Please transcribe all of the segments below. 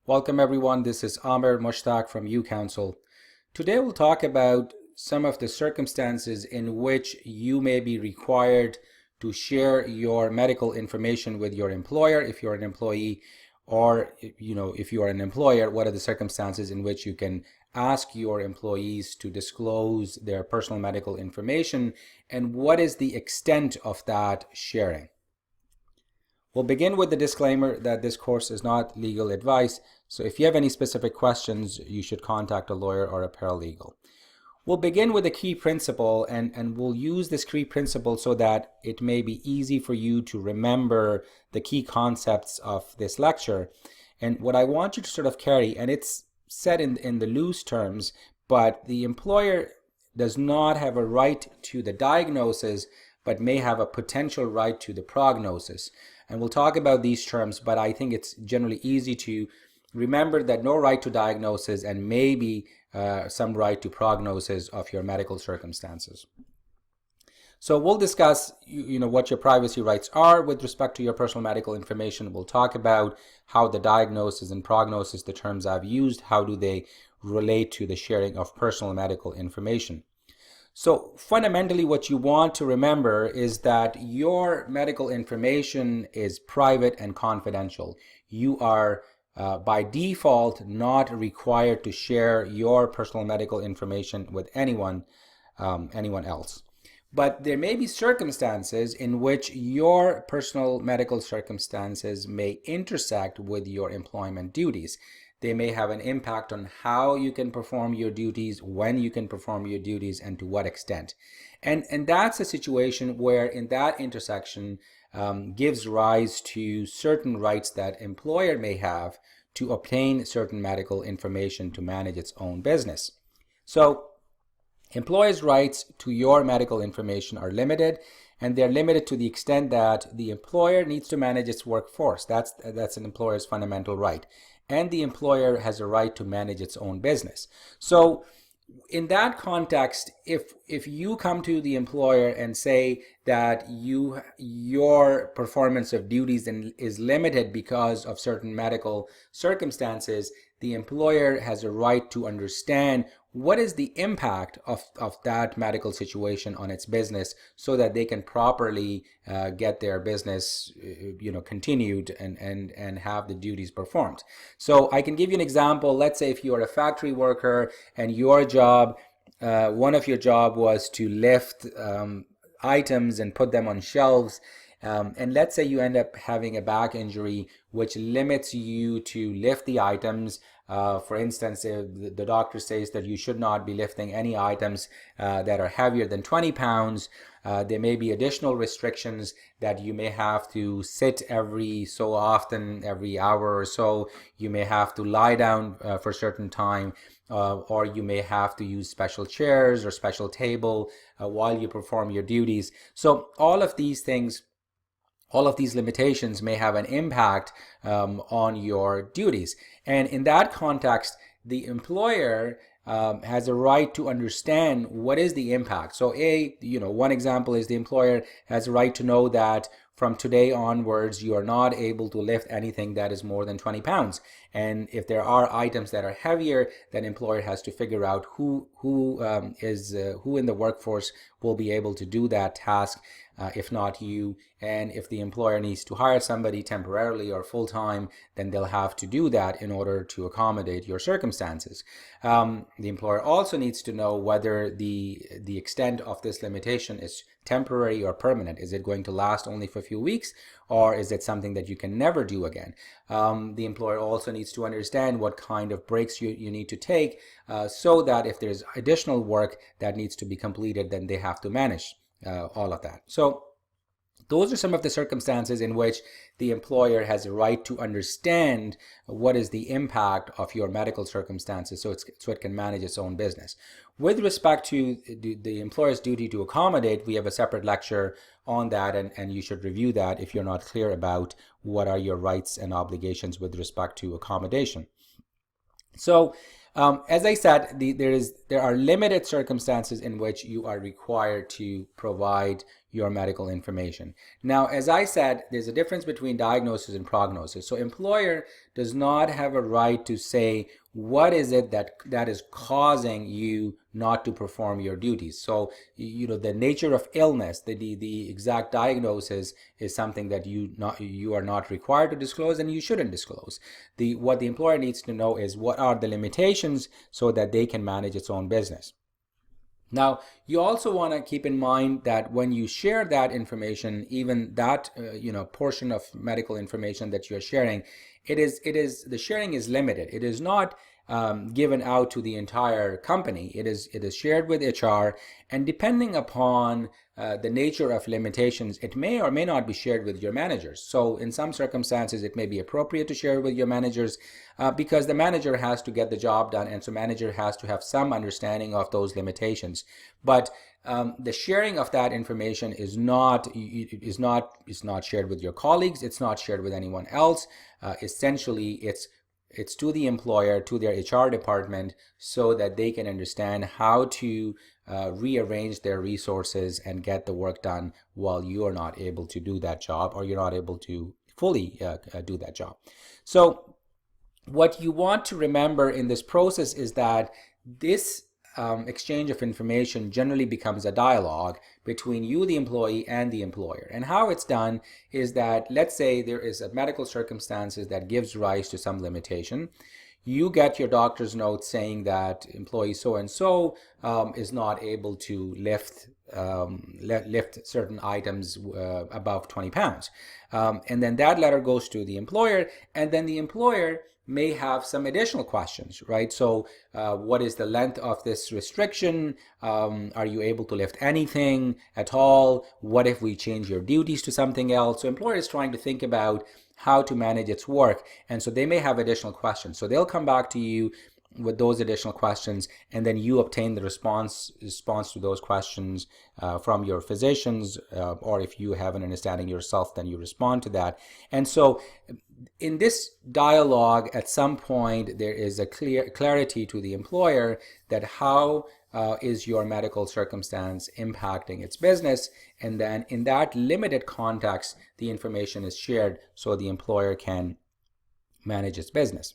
Welcome everyone, this is Amer from UCounsel. Today we'll talk about some of the circumstances in which you may be required to share your medical information with your employer if you're an employee, or if you are an employer, what are the circumstances in which you can ask your employees to disclose their personal medical information, and what is the extent of that sharing. We'll begin with the disclaimer that this course is not legal advice, so if you have any specific questions, you should contact a lawyer or a paralegal. We'll begin with a key principle, and we'll use this key principle so that it may be easy for you to remember the key concepts of this lecture. And what I want you to sort of carry, and it's said in the loose terms, but the employer does not have a right to the diagnosis, but may have a potential right to the prognosis. And we'll talk about these terms, but I think it's generally easy to remember that no right to diagnosis and maybe some right to prognosis of your medical circumstances. So we'll discuss what your privacy rights are with respect to your personal medical information. We'll talk about how the diagnosis and prognosis, the terms I've used, how do they relate to the sharing of personal medical information. So fundamentally, what you want to remember is that your medical information is private and confidential. You are by default not required to share your personal medical information with anyone else. But there may be circumstances in which your personal medical circumstances may intersect with your employment duties. They may have an impact on how you can perform your duties, when you can perform your duties, and to what extent. And that's a situation where in that intersection gives rise to certain rights that employer may have to obtain certain medical information to manage its own business. So employers' rights to your medical information are limited, and they're limited to the extent that the employer needs to manage its workforce. That's an employer's fundamental right. And the employer has a right to manage its own business. So in that context, if you come to the employer and say that your performance of duties is limited because of certain medical circumstances, the employer has a right to understand what is the impact of that medical situation on its business, so that they can properly get their business continued and have the duties performed. So I can give you an example. Let's say if you are a factory worker and your job, one of your job was to lift items and put them on shelves. And let's say you end up having a back injury which limits you to lift the items. For instance, if the doctor says that you should not be lifting any items that are heavier than 20 pounds, there may be additional restrictions that you may have to sit every so often, every hour or so. You may have to lie down for a certain time, or you may have to use special chairs or special table while you perform your duties. So all of these things, all of these limitations may have an impact on your duties. And in that context, the employer has a right to understand what is the impact. So one example is the employer has a right to know that from today onwards, you are not able to lift anything that is more than 20 pounds. And if there are items that are heavier, then employer has to figure out who in the workforce will be able to do that task, if not you. And if the employer needs to hire somebody temporarily or full-time, then they'll have to do that in order to accommodate your circumstances. The employer also needs to know whether the extent of this limitation is temporary or permanent. Is it going to last only for a few weeks, or is it something that you can never do again? The employer also needs to understand what kind of breaks you need to take, so that if there's additional work that needs to be completed, then they have to manage all of that. So those are some of the circumstances in which the employer has a right to understand what is the impact of your medical circumstances, so it can manage its own business. With respect to the employer's duty to accommodate, we have a separate lecture on that, and you should review that if you're not clear about what are your rights and obligations with respect to accommodation. So as I said, there are limited circumstances in which you are required to provide your medical information. Now, as I said, there's a difference between diagnosis and prognosis. So employer does not have a right to say what is it that is causing you not to perform your duties. So, the nature of illness, the exact diagnosis is something that you are not required to disclose, and you shouldn't disclose. What the employer needs to know is what are the limitations so that they can manage its own business. Now, you also want to keep in mind that when you share that information, even that portion of medical information that you're sharing, the sharing is limited. It is not given out to the entire company. It is shared with HR, and depending upon the nature of limitations, it may or may not be shared with your managers. So in some circumstances, it may be appropriate to share with your managers because the manager has to get the job done, and so manager has to have some understanding of those limitations. But the sharing of that information is not shared with your colleagues. It's not shared with anyone else. Essentially, it's to the employer, to their HR department, so that they can understand how to rearrange their resources and get the work done while you are not able to do that job, or you're not able to fully do that job. So what you want to remember in this process is that this exchange of information generally becomes a dialogue between you, the employee, and the employer. And how it's done is that, let's say there is a medical circumstances that gives rise to some limitation. You get your doctor's note saying that employee so-and-so is not able to lift certain items above 20 pounds. And then that letter goes to the employer, and then the employer may have some additional questions, right? So what is the length of this restriction? Are you able to lift anything at all? What if we change your duties to something else? So employer is trying to think about how to manage its work, and so they may have additional questions. So they'll come back to you with those additional questions, and then you obtain the response to those questions from your physicians, or if you have an understanding yourself, then you respond to that. And so in this dialogue, at some point, there is a clarity to the employer that how is your medical circumstance impacting its business, and then in that limited context, the information is shared so the employer can manage its business.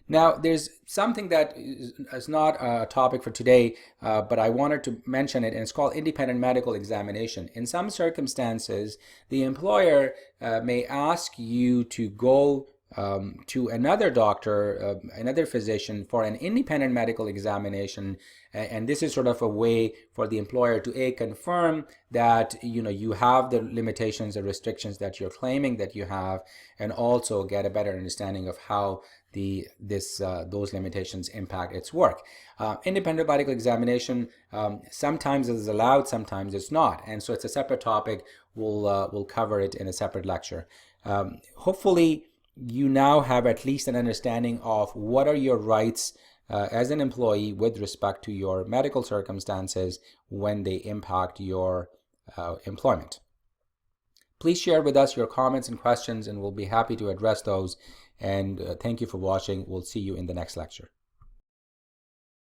Now, there's something that is not a topic for today, but I wanted to mention it, and it's called independent medical examination. In some circumstances, the employer may ask you to go to another doctor, another physician, for an independent medical examination, and this is sort of a way for the employer to confirm that you have the limitations and restrictions that you're claiming that you have, and also get a better understanding of how those limitations impact its work. Independent medical examination sometimes is allowed, sometimes it's not, and so it's a separate topic. We'll cover it in a separate lecture. Hopefully you now have at least an understanding of what are your rights as an employee with respect to your medical circumstances when they impact your employment. Please share with us your comments and questions, and we'll be happy to address those. And thank you for watching. We'll see you in the next lecture.